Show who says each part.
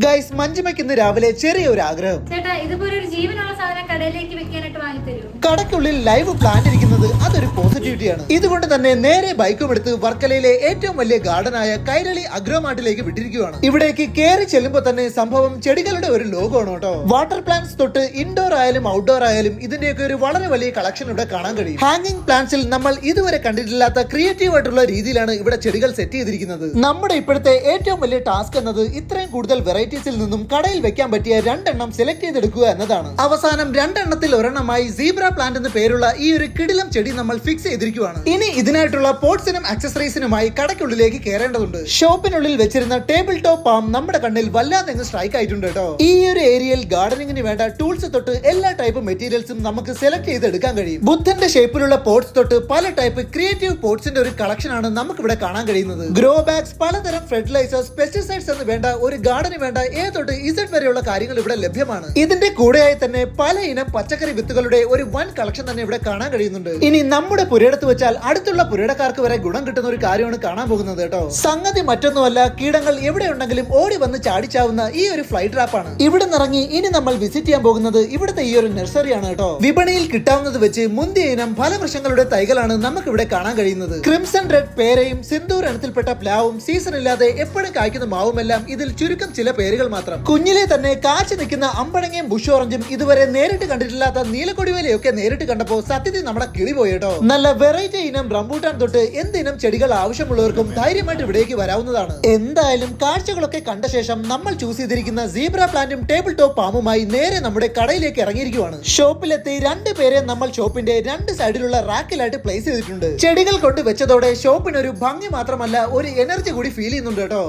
Speaker 1: Guys, മഞ്ജുമയ്ക്ക് ഇന്ന് രാവിലെ ചെറിയൊരു ആഗ്രഹം.
Speaker 2: ചേട്ടാ, ഇതുപോലെ ഒരു ജീവനുള്ള സാധനം കടയിലേക്ക് വെക്കാനായിട്ട് വാങ്ങി തരുമോ?
Speaker 1: കടയ്ക്കുള്ളിൽ ലൈവ് പ്ലാന്റ് ഇരിക്കുന്നത് അതൊരു പോസിറ്റിവിറ്റിയാണ്. ഇതുകൊണ്ട് തന്നെ നേരെ ബൈക്കും എടുത്ത് വർക്കലയിലെ ഏറ്റവും വലിയ ഗാർഡനായ കൈരളി അഗ്രോമാർട്ടിലേക്ക് വിട്ടിരിക്കുകയാണ്. ഇവിടേക്ക് കയറി ചെല്ലുമ്പോൾ തന്നെ സംഭവം ചെടികളുടെ ഒരു ലോകമാണ് കേട്ടോ. വാട്ടർ പ്ലാന്റ്സ് തൊട്ട് ഇൻഡോർ ആയാലും ഔട്ട്ഡോർ ആയാലും ഇതിന്റെയൊക്കെ ഒരു വളരെ വലിയ കളക്ഷൻ ഇവിടെ കാണാൻ കഴിയും. ഹാങ്ങിങ് പ്ലാന്റ്സിൽ നമ്മൾ ഇതുവരെ കണ്ടിട്ടില്ലാത്ത ക്രിയേറ്റീവ് ആയിട്ടുള്ള രീതിയിലാണ് ഇവിടെ ചെടികൾ സെറ്റ് ചെയ്തിരിക്കുന്നത്. നമ്മുടെ ഇപ്പോഴത്തെ ഏറ്റവും വലിയ ടാസ്ക് എന്നത് ഇത്രയും കൂടുതൽ വെറൈറ്റീസിൽ നിന്നും കടയിൽ വെക്കാൻ പറ്റിയ രണ്ടെണ്ണം സെലക്ട് ചെയ്തെടുക്കുക എന്നതാണ്. അവസാനം രണ്ടെണ്ണത്തിൽ ഒരെണ്ണമായി സീബ്ര പ്ലാന്റ് എന്ന് പേരുള്ള ഈ ഒരു കിടിലം ചെടി നമ്മൾ ഫിക്സ് ചെയ്തിരിക്കുകയാണ്. ഇനി ഇതിനായിട്ടുള്ള പോട്ട്സിനും ആക്സസറീസിനുമായി കടയ്ക്കുള്ളിലേക്ക് കയറേണ്ടതുണ്ട്. ഷോപ്പിനുള്ളിൽ വെച്ചിരുന്ന ടേബിൾ ടോപ്പ് പാം നമ്മുടെ കണ്ണിൽ വല്ലാതെ സ്ട്രൈക്ക് ആയിട്ടുണ്ട് കേട്ടോ. ഈ ഒരു ഏരിയയിൽ ഗാർഡനിങ്ങിന് വേണ്ട ടൂൾസ് തൊട്ട് എല്ലാ ടൈപ്പ് മെറ്റീരിയൽസും നമുക്ക് സെലക്ട് ചെയ്തെടുക്കാൻ കഴിയും. ബുദ്ധന്റെ ഷേപ്പിലുള്ള പോട്ട്സ് തൊട്ട് പല ടൈപ്പ് ക്രിയേറ്റീവ് പോട്ട്സിന്റെ ഒരു കളക്ഷൻ ആണ് നമുക്ക് ഇവിടെ കാണാൻ കഴിയുന്നത്. ഗ്രോ ബാഗ്സ്, പലതരം ഫെർട്ടിലൈസേഴ്സ്, പെസ്റ്റിസൈഡ്സ് എന്ന് വേണ്ട ഒരു ഗാർഡന് വേണ്ട എ തൊട്ട് ഇസഡ് വരെയുള്ള കാര്യങ്ങൾ ഇവിടെ ലഭ്യമാണ്. ഇതിന്റെ കൂടെയായി തന്നെ പല ഇനം പച്ചക്കറി വിത്തുകളുടെ ഒരു വൻ കളക്ഷൻ തന്നെ ഇവിടെ കാണാൻ കഴിയുന്നുണ്ട്. ഇനി നമ്മുടെ പുരയിടത്ത് വെച്ചാൽ അടുത്തുള്ള പുരയിടക്കാർക്ക് വരെ ഗുണം കിട്ടുന്ന ഒരു കാര്യമാണ് കാണാൻ പോകുന്നത് കേട്ടോ. സംഗതി മറ്റൊന്നുമല്ല, കീടങ്ങൾ എവിടെ ഉണ്ടെങ്കിലും ഓടി വന്ന് ചാടിച്ചാവുന്ന ഈ ഒരു ഫ്ലൈ ട്രാപ്പാണ്. ഇവിടെ നിറങ്ങി ഇനി നമ്മൾ വിസിറ്റ് ചെയ്യാൻ പോകുന്നത് ഇവിടുത്തെ ഈ ഒരു നഴ്സറിയാണ് കേട്ടോ. വിപണിയിൽ കിട്ടാവുന്നത് വെച്ച് മുന്തിയ ഇനം ഫലവൃക്ഷങ്ങളുടെ തൈകളാണ് നമുക്ക് ഇവിടെ കാണാൻ കഴിയുന്നത്. ക്രിംസൺ റെഡ് പേരയും സിന്ദൂർ ഇനത്തിൽപ്പെട്ട പ്ലാവും സീസൺ ഇല്ലാതെ എപ്പോഴും കായ്ക്കുന്ന മാവുമെല്ലാം ഇതിൽ ചുരുക്കം ചില പേരുകൾ മാത്രം. കുഞ്ഞിലെ തന്നെ കാച്ചു നിൽക്കുന്ന അമ്പഴങ്ങയും ബുഷ് ഓറഞ്ചും ഇതുവരെ നേരിട്ട് കണ്ടിട്ടില്ലാത്ത നീലക്കൊടിവേലയൊക്കെ നേരിട്ട് കണ്ടപ്പോൾ സത്യത്തിൽ നമ്മുടെ കിളി പോയി കേട്ടോ. നല്ല വെറൈറ്റി ഇനം റംബൂട്ടാൻ തൊട്ട് എന്തിനും ചെടികൾ ആവശ്യമുള്ളവർക്കും ധൈര്യമായിട്ട് ഇവിടേക്ക് വരാവുന്നതാണ്. എന്തായാലും കാഴ്ചകളൊക്കെ കണ്ട ശേഷം നമ്മൾ ചൂസ് ചെയ്തിരിക്കുന്ന സീബ്ര പ്ലാന്റും ടേബിൾ ടോപ്പ് പാമുമായി നേരെ നമ്മുടെ കടയിലേക്ക് ഇറങ്ങിയിരിക്കുകയാണ്. ഷോപ്പിലെത്തി രണ്ടുപേരെ നമ്മൾ ഷോപ്പിന്റെ രണ്ട് സൈഡിലുള്ള റാക്കിലായിട്ട് പ്ലേസ് ചെയ്തിട്ടുണ്ട്. ചെടികൾ കൊണ്ട് വെച്ചതോടെ ഷോപ്പിനൊരു ഭംഗി മാത്രമല്ല ഒരു എനർജി കൂടി ഫീൽ ചെയ്യുന്നുണ്ട് കേട്ടോ.